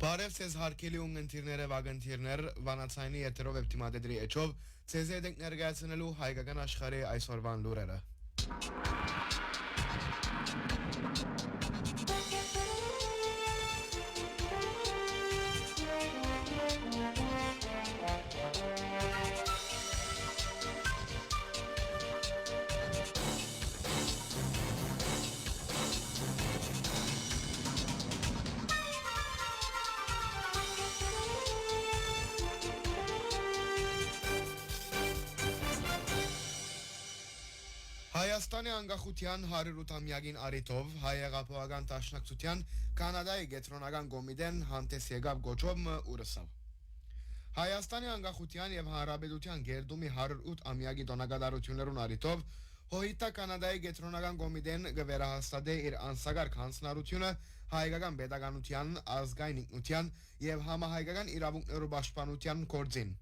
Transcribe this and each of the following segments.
Բարև ձեզ հարգելի ունգընտիրներ եւ ագընտիրներ, վանացայինի եթերով եւ թիմադեդրի էջով ձեզ հետ ենք ներկայացնելու հայկական աշխարհի այսօրվան լուրերը։ Հայաստանի անկախության 108-ամյակին առիթով հայ-հեղափոխական դաշնակցության Կանադայի գետրոնական կոմիտեն հանդես եկավ գոչով ուրսավ։ Հայաստանի անկախության եւ հանրապետության գերդումի 108-ամյակի տոնակատարություններուն առիթով Հոհիտա Կանադայի գետրոնական կոմիտեն կվերահաստատե իր անսագարկ հանձնարարությունը հայկական պետականության, ազգային ինքնության եւ համահայկական իրավունքներու պաշտպանության գործին։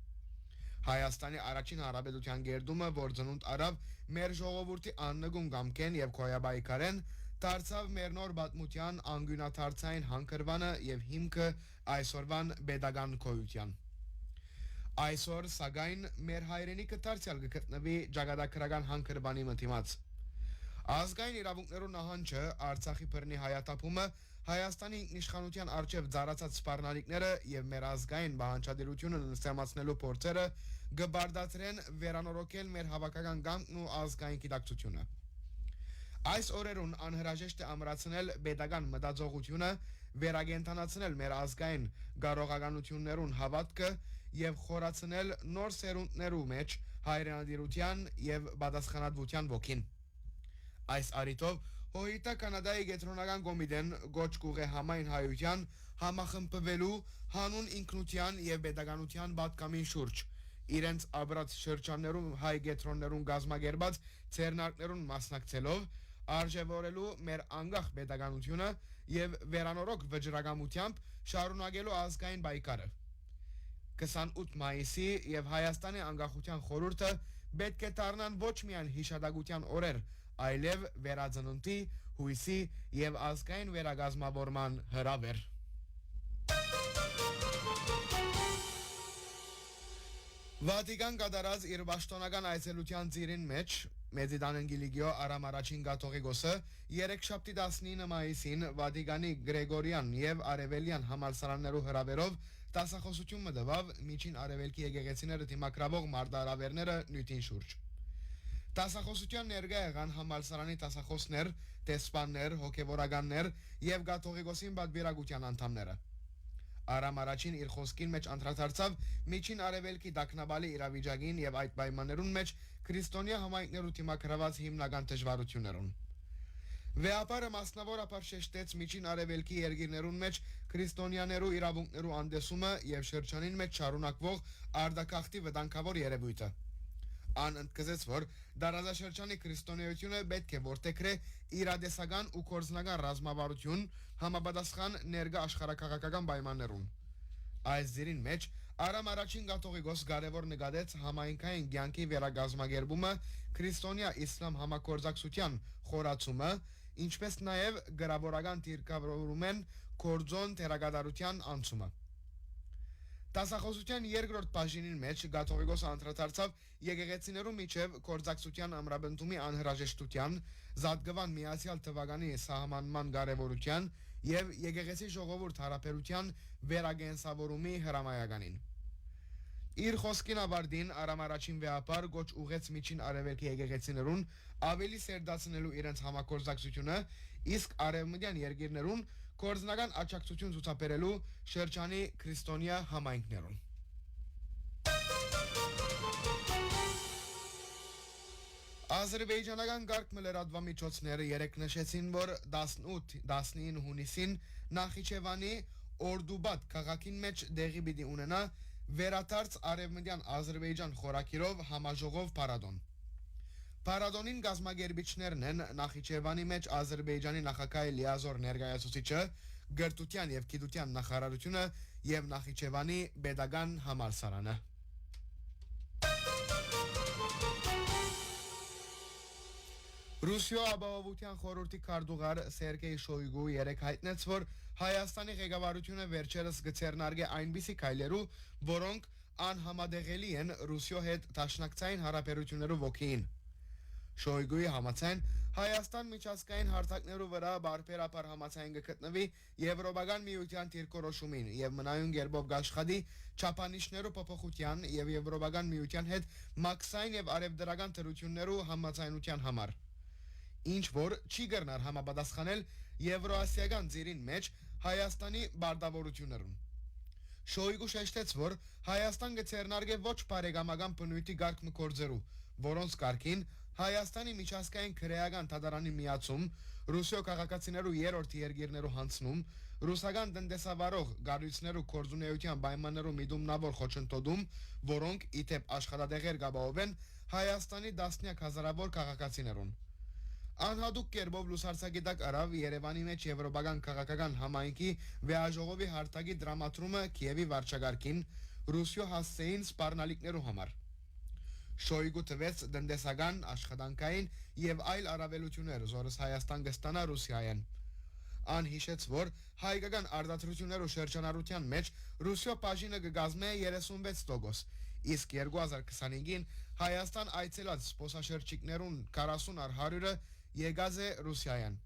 Հայաստանի առաջին հանրապետության գերդումը, որ ծնունդ արավ մեր ժողովրդի աննգուն կամքեն եւ քոյաբայքարեն, դարձավ մեր նոր պատմության անգյունաթարցային հանքրվանը եւ հիմքը այսօրվան pedagogan քոյության։ Այսօր սակայն մեր հայրենիքը դարձյալ կգտնվի ճակատագրական հանքրվանի մտիմաց։ Ազգային իրավունքներու նահանջը, Արցախի բռնի հայաթափումը, Հայաստանի ինքնիշխանության արչև ծառացած սպառնալիքները եւ մեր ազգային բանջարդիրությունը նստամացնելու փորձերը կբարդացրեն վերանորոգել մեր հավաքական կամքն ու ազգային գիտակցությունը։ Այս օրերուն անհրաժեշտ է ամրացնել pedagogan մտածողությունը, վերագենտանացնել մեր ազգային կարողականություններուն հավատքը եւ խորացնել նոր սերունդներու մեջ հայրենադիրության եւ պատասխանատվության ոգին։ Այս առիթով Հոհիտա Կանադայի գետրոնական կոմիտեն գոչ կուղե համայն հայության համախմբվելու հանուն ինքնության եւ pedagoganության պատկամին շուրջ իրենց աբրած շրջաններում հայ գետրոններուն գազմագերբած ցերնակներուն մասնակցելով արժևորելու մեր անկախ pedagoganությունը եւ վերանորոգ վճռագամությամբ շարունակելու ազգային պայքարը։ 28 մայիսի եւ Հայաստանի անկախության խորհուրդը պետք է դառնան ոչ միայն հիշադակության օրեր, այլև վերածնունդի, հույսի եւ ազգային վերագազմավորման հրավեր։ Վատիկան կատարած իր պաշտոնական այցելության ծիրին մեջ Մեծիդան Գիլիգիո Արամ առաջին կաթողիկոսը երեքշաբթի 19 մայիսին Վատիկանի Գրեգորյան եւ Արևելյան համալսարաններու հրավերով դասախոսություն մտավ միջին արևելքի եկեղեցիները դիմակրավող մարտահրավերները նյութին շուրջ։ Դասախոսության ներկա եղան համալսարանի դասախոսներ, դեսպաններ, հոգևորականներ եւ կաթողիկոսին պատվիրակության անդամները։ Արամ առաջին իր խոսքին մեջ անդրադարձավ միջին արևելքի դակնաբալի իրավիճակին եւ այդ պայմաններուն մեջ քրիստոնյա համայնքներու դիմակրաված հիմնական դժվարություններուն։ Վեապարը մասնավորապես շեշտեց միջին արևելքի երկիրներուն մեջ քրիստոնյաներու իրավունքներու անդեսումը եւ շրջանին մեջ շարունակվող արդակախտի վտանգավոր երևույթը։ Անընդգծեց, որ դարաշրջանի քրիստոնեությունը պետք է որտեքրե իրադեսական ու կորձնական ռազմավարություն համապատասխան ներկա աշխարհակաղակական պայմաններուն։ Այս ձիրին մեջ Արամ առաջին կաթողիկոս կարևոր նկատեց համայնքային կյանքի վերագազմագերբումը, քրիստոնյա իսլամ համագործակցության խորացումը, ինչպես նաև գրավորական դիրքավորումեն կորձոն թերակատարության անցումը։ Դասախոսության երկրորդ բաժինին մեջ կաթողիկոսը անդրադարձավ եկեղեցիներու միջև կորձակցության ամրապնդումի անհրաժեշտության, զատկվան միացյալ թվականի սահմանման կարևորության եւ եկեղեցի ժողովուրդ հարաբերության վերագենսավորումի հրամայականին։ Իր խոսքին ավարտին Արամ առաջին վեապար գոչ ուղեց միջին արևելքի եկեղեցիներուն ավելի սերտացնելու իրենց համագործակցությունը, իսկ արևմտյան երկիրներուն կորձնական աջակցություն ցուցաբերելու շրջանի քրիստոնյա համայնքներուն։ Ադրբեջանական կարգ լրատվամիջոցները երեկ նշեցին, որ 18-19 հունիսին Նախիջևանի Օրդուբադ քաղաքին մեջ դեղի պիտի ունենա վերադարձ արևմտյան Ադրբեջան խորակիրով համաժողով փառատոն։ Փառատոնին գազմագերբիչներն են Նախիջևանի մեջ Ադրբեջանի նախագահի լիազոր ներկայացուցիչը, գրթության եւ գիտության նախարարությունը եւ Նախիջևանի pedagogan համալսարանը։ Ռուսիո ապահովության խորհրդի քարտուղար Սերգեյ Շոյգու երեկ հայտնեց, որ Հայաստանի ղեկավարությունը վերջերս գցերնարգե այնպիսի քայլերու, որոնք անհամադեղելի են Ռուսիո հետ դաշնակցային հարաբերություններով ոգին։ Շոյգուի համաձայն Հայաստան միջազգային հարթակներու վրա բարբերաբար համաձայն կգտնվի Եվրոպական միության դիրքորոշումին եւ մնայուն գերբով գաշխատի չափանիշներու փոփոխության եւ Եվրոպական միության հետ մաքսային եւ արևդրական դրություններու համաձայնության համար։ Ինչ որ չի գրնար համապատասխանել Եվրոասիական ծիրին մեջ Հայաստանի բարդավորություններուն։ Շոյգու շեշտեց, որ Հայաստան գցերնարգե ոչ բարեկամական բնույթի գարկ մկործերու, որոնց կարգին Հայաստանի միջազգային քրեական թադարանի միացում, Ռուսիո քաղաքացիներու երրորդ երկիրներու հանցնում, ռուսական տնտեսավարող գարույցներու կորձունեության պայմաններու միտումնավոր խոչընդոտում, որոնք իթեպ աշխատադեղեր գաբահովեն Հայաստանի տասնյակ հազարավոր քաղաքացիներուն։ Անհատուկ կերպով լուսարձակիտակ արավ Երևանի մեջ եվրոպական քաղաքական համայնքի վեաժողովի հարթակի դրամատրումը Կիևի վարչագարքին Ռուսիո հասցեին սպառնալիքներու համար։ Շոյգու տվեց տնտեսական, աշխատանքային եւ այլ առավելություններ, զորս Հայաստան կստանա Ռուսիայեն։ Ան հիշեց, որ հայկական արտադրություններու շրջանառության մեջ Ռուսիո բաժինը կգազմե 36%, իսկ 2025-ին Հայաստան այցելած սպոսաշրջիկներուն 40 առ 100-ը եկած է Ռուսիայեն։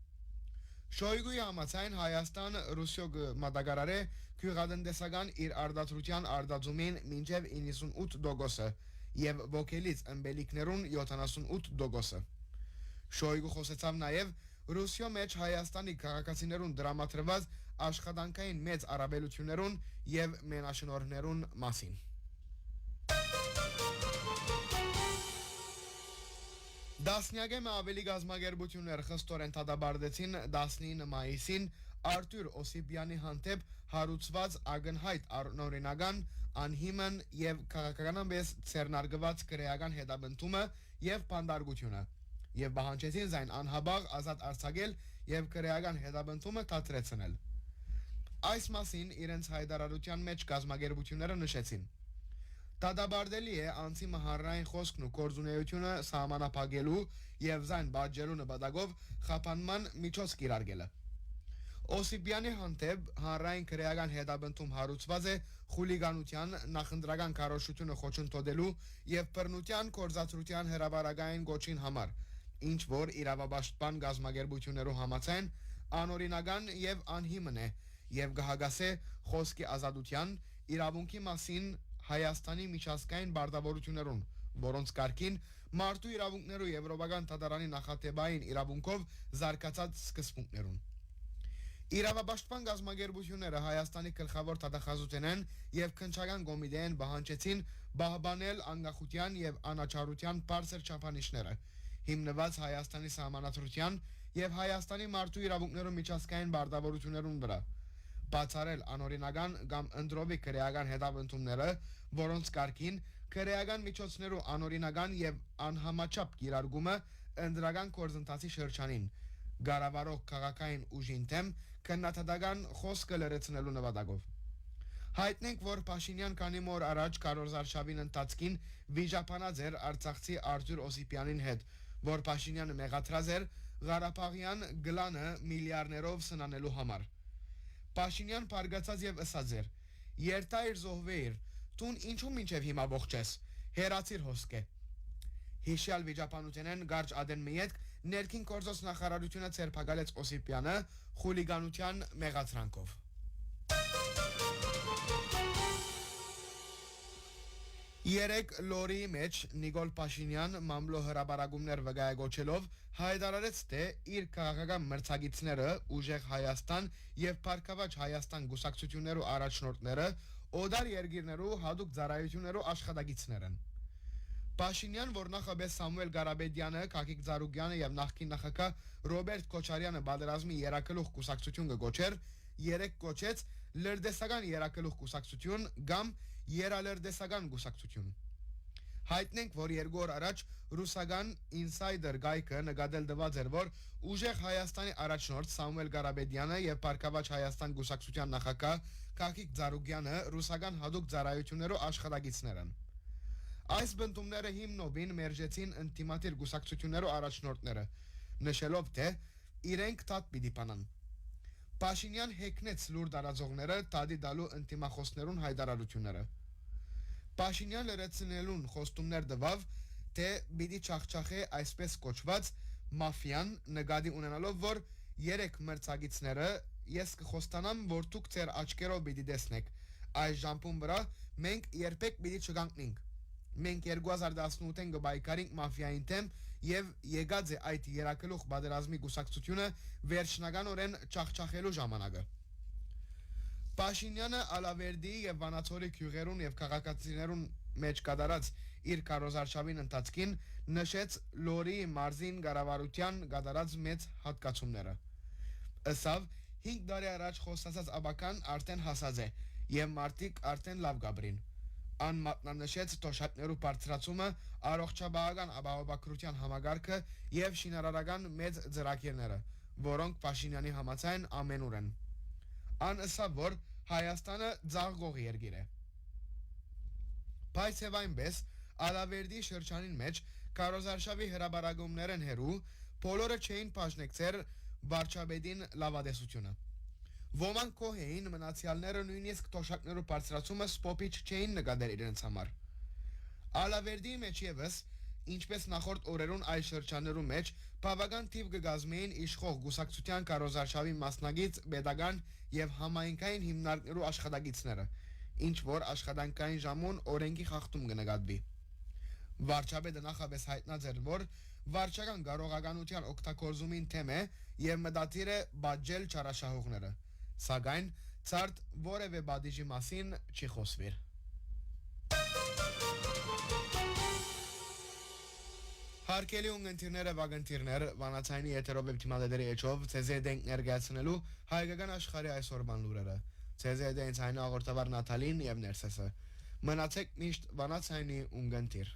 Շոյգուի համաձայն Հայաստան Ռուսիո մատակարարե քյուղատնտեսական իր արտադրության արտադրումին մինչև 98%-ը եւ ոգելից ըմբելիքներուն 78%-ը։ Շոյգու խոսեցավ նաեւ Ռուսիո մեջ Հայաստանի քաղաքացիներուն դրամատրված աշխատանքային մեծ առավելություններուն եւ մենաշնորհներուն մասին։ Դասնյակեմը ավելի գազագերբություններ խստորեն թադաբարդեցին 19 մայիսին Արտուր Օսիպյանի հանդեպ հարուցված ակնհայտ անօրինական, անհիմն եւ քաղաքականապես ցերնարգված քրեական հետապնդումը եւ բանդարգությունը եւ պահանջեցին զայն անհաբաղ ազատ արձակել եւ քրեական հետապնդումը դադրեցնել։ Այս մասին իրենց հայտարարության մեջ գազագերբությունները նշեցին։ Դադաբարդելի է անցի մահարային խոսքն ու կորձունեությունը սահմանափակելու եւ զայն բաժելու նպատակով խափանման միջոց կիրարկելը։ Օսիպյանի հանդեպ հանրային քրեական հետապնդում հարուցված է խուլիգանության նախընտրական քարոշությունը խոչընդոտելու եւ բռնության կորզածրության հրաբարակային գոչին համար, ինչ որ իրավապաշտպան գազագերբություններու համաձայն անօրինական եւ անհիմն է եւ գահագասե խոսքի ազատության իրավունքի մասին Հայաստանի միջազգային բարդավորություններուն, որոնց կարգին մարդու իրավունքներու Եվրոպական թադարանի նախատեպային իրավունքով զարգացած սկզբունքներուն։ Իրավապաշտպան գազագերբությունները Հայաստանի գլխավոր թադախազութեն են եւ քննչական կոմիտեին պահանջեցին պահպանել անկախության եւ անաչառության բարձր չափանիշները, հիմնված Հայաստանի սահմանադրության եւ Հայաստանի մարդու իրավունքներու միջազգային բարդավորություններուն վրա։ Բացառել անօրինական կամ ընդրովի քրեական հետապնդումները, որոնց կարգին քրեական միջոցներու անօրինական եւ անհամաչափ կիրարկումը ընդրական կորձընթացի շրջանին, գարավարող քաղաքային ուժին դեմ քննադատական խոսքը լրացնելու նպատակով։ Հայտնենք, որ Փաշինյան քանի օր առաջ Կարոզարշավին ընթացքին վիճապանած էր Արցախցի Արտուր Օսիպյանին հետ, որ Փաշինյանը մեղադրած էր Ղարաբաղյան գլանը միլիարդներով սնանելու համար։ Փաշինյան բարգացած եւ ըսած էր. «Երթայր զոհվեիր, տուն ինչու մինչեւ հիմա ողջ ես, հերացիր հոսքը»։ Հիշյալ վիճապանութենեն գարջ ադեն միետ ներքին գործոս նախարարությունը ցերփակալեց Օսիպյանը խուլիգանության մեղադրանքով։ Երեք լորիի մեջ Նիկոլ Փաշինյան մամլո հրաբարակումներ վկայակոչելով հայտարարեց, թե իր քաղաքական մրցակիցները ուժեղ Հայաստան եւ Փառքավաճ Հայաստան գուսակցություններու առաջնորդները օդար երկիրներու հadoop ծառայություններու աշխատակիցներ են։ Փաշինյան, որ նախաբես Սամուել Գարաբեդյանը, Քակիկ Զարուգյանը եւ նախկին նախագահ Ռոբերտ Քոչարյանը բادرազմի երակելուխ կուսակցություն կգոչեր, երեք կոչեց լրդեսական երակելուխ կուսակցություն կամ երալրդեսական կուսակցություն։ Հայտնենք, որ 2 օր առաջ ռուսական Insider գայքը նկատել տված էր, որ ուժեղ Հայաստանի առաջնորդ Սամուել Գարաբեդյանը եւ Փառքավաճ Հայաստան գուսակցության նախագահ Քակիկ Զարուգյանը ռուսական հadoop ծառայություններու աշխատակիցներ են։ Այս բնդումները հիմնովին մերժեցին ինտիմատիր գուսակցություններու առաջնորդները։ նշելով թե իրենք տատ պիտի պանան։ Փաշինյան հեքնեց լուր դարաձողները տադի դալու ընտիմախոսներուն հայտարարությունները։ Փաշինյան լրացնելուն խոստումներ տվավ, թե պիտի չախչախե այսպես կոչված մաֆիան նկատի ունենալով, որ երեք մրցակիցները ես կխոստանամ, որ դուք ձեր աչքերով պիտի տեսնեք։ Այս ժամպուն վրա մենք երբեք պիտի չգանքնենք։ Մենք 2018-ին կբայկարենք մաֆիային դեմ եւ եկած է այդ երակելուխ բادرազմի գուսակցությունը վերջնականորեն չախչախելու ժամանակը։ Փաշինյանը Ալավերդի եւ Վանացորի քյուղերուն եւ քաղաքացիներուն մեջ կատարած իր կարոզարշավին ընթացքին նշեց Լորի մարզին կառավարության կատարած մեծ հատկացումները։ Ըսավ 5 տարի առաջ խոսացած աբական արդեն հասած է եւ մարդիկ արդեն լավ գաբրին։ Ան մատնանշեց թոշակներու բարձրացումը, առողջապահական ապահովագրության համագարքը եւ շինարարական մեծ ծրագիրները, որոնք Փաշինյանի համաձայն ամենուր են։ Ան ըսավ, որ Հայաստանը ծաղկող երկիր է։ Բայց եւ այնպես Ալավերդի շրջանին մեջ կարոզարշավի հրաբարագումներն հերու բոլորը չէին բաժնեկցեր վարչապետին լավադեսությունը։ Ոմանք կոհեին մնացյալները նույնիսկ թոշակներու բարձրացումը սպոպիչ չէին նկատել իրենց համար։ Ալավերդի մեջ եւս, ինչպես նախորդ օրերուն այս շրջաններու մեջ, բավական թիվ կգազմեին իշխող գուսակցության կարոզարշավի մասնագիծ, pedagogan եւ համայնքային հիմնարկներու աշխատակիցները, ինչ որ աշխատանքային ժամուն օրենքի խախտում կնկատվի։ Վարչապետը նախապես հայտնած էր, որ վարչական կարողականության օգտագործումին թեմ է եւ մտադիր է բաժել չարաշահողները, սակայն ցարտ որևէ բադիժի մասին չի խոսվիր։ Հարկելի ունգընտիրները վագընտիրներ վանացայինի եթերով և թիմադետերի էջով CZ ենք ներգայացնելու հայկական աշխարհի այսօրվան լուրերը։ CZ ինձ հայնը աղորդավար Նաթալին և Ներսեսը։ Մնացեք միշտ վանացայինի ունգընտիր։